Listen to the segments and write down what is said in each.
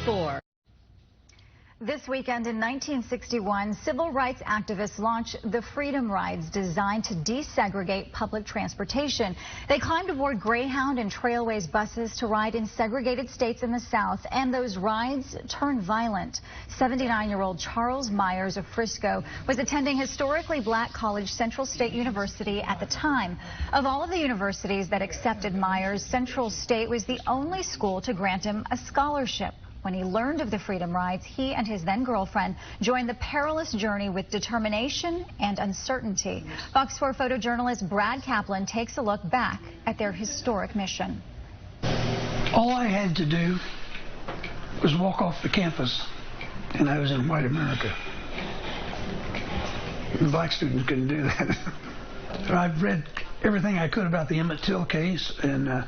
4. This weekend in 1961, civil rights activists launched the Freedom Rides, designed to desegregate public transportation. They climbed aboard Greyhound and Trailways buses to ride in segregated states in the South, and those rides turned violent. 79-year-old Charles Myers of Frisco was attending historically black college Central State University at the time. Of all of the universities that accepted Myers, Central State was the only school to grant him a scholarship. When he learned of the Freedom Rides, he and his then-girlfriend joined the perilous journey with determination and uncertainty. Fox 4 photojournalist Brad Kaplan takes a look back at their historic mission. All I had to do was walk off the campus, and I was in white America. The black students couldn't do that. I've read everything I could about the Emmett Till case, and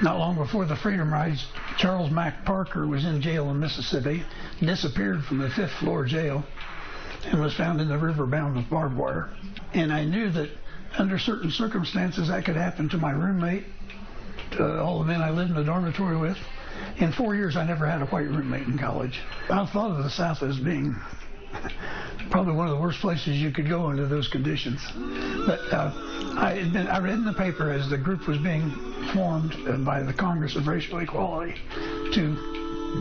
not long before the Freedom Rides, Charles Mack Parker was in jail in Mississippi, disappeared from the 5th floor jail, and was found in the river bound with barbed wire. And I knew that under certain circumstances that could happen to my roommate, to all the men I lived in the dormitory with. In 4 years, I never had a white roommate in college. I thought of the South as being probably one of the worst places you could go under those conditions. But I read in the paper as the group was being formed by the Congress of Racial Equality to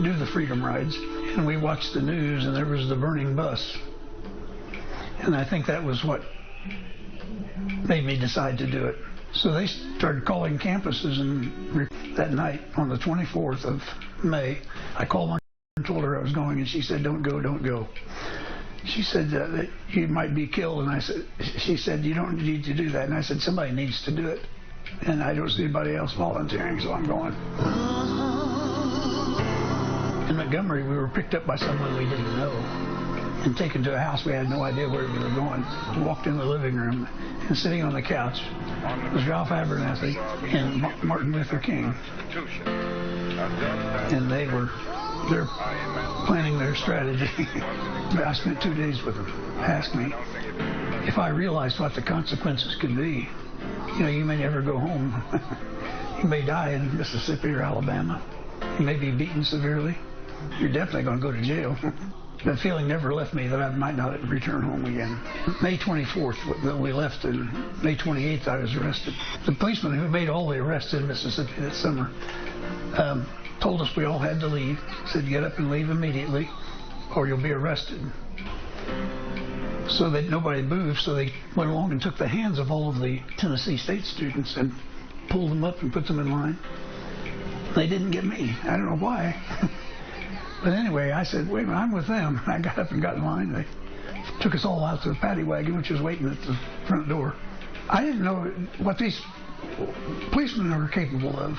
do the Freedom Rides. And we watched the news, and there was the burning bus. And I think that was what made me decide to do it. So they started calling campuses, and that night on the 24th of May, I called my and told her I was going, and she said, "Don't go, don't go." She said that you might be killed, and she said, "You don't need to do that." And I said, "Somebody needs to do it, and I don't see anybody else volunteering, so I'm going." In Montgomery, we were picked up by someone we didn't know and taken to a house. We had no idea where we were going. We walked in the living room, and sitting on the couch was Ralph Abernathy and Martin Luther King. And they're planning their strategy. I spent 2 days with them. Asked me if I realized what the consequences could be. You may never go home. You may die in Mississippi or Alabama. You may be beaten severely. You're definitely going to go to jail. That feeling never left me that I might not return home again. May 24th, we left, and May 28th, I was arrested. The policeman who made all the arrests in Mississippi that summer told us we all had to leave. Said, "Get up and leave immediately, or you'll be arrested." So that nobody moved, so they went along and took the hands of all of the Tennessee State students and pulled them up and put them in line. They didn't get me. I don't know why. But anyway, I said, "Wait a minute, I'm with them." I got up and got in line. They took us all out to the paddy wagon, which was waiting at the front door. I didn't know what these policemen were capable of.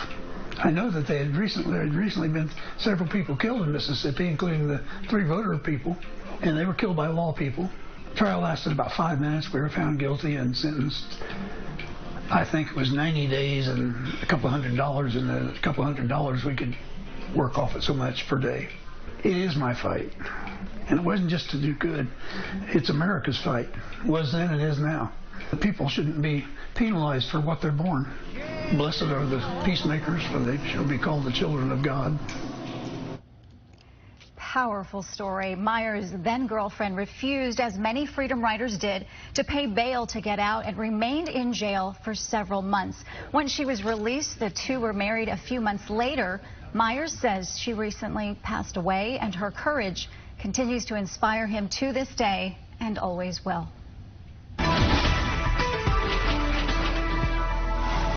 I know that there had recently been several people killed in Mississippi, including the 3 voter people, and they were killed by law people. The trial lasted about 5 minutes. We were found guilty and sentenced. I think it was 90 days and a couple $100, and a couple $100 we could work off it so much per day. It is my fight, and it wasn't just to do good. It's America's fight. It was then and is now. The people shouldn't be penalized for what they're born. Blessed are the peacemakers, for they shall be called the children of God. Powerful story. Myers' then-girlfriend refused, as many Freedom Riders did, to pay bail to get out and remained in jail for several months. When she was released, the two were married a few months later. Myers says she recently passed away, and her courage continues to inspire him to this day and always will.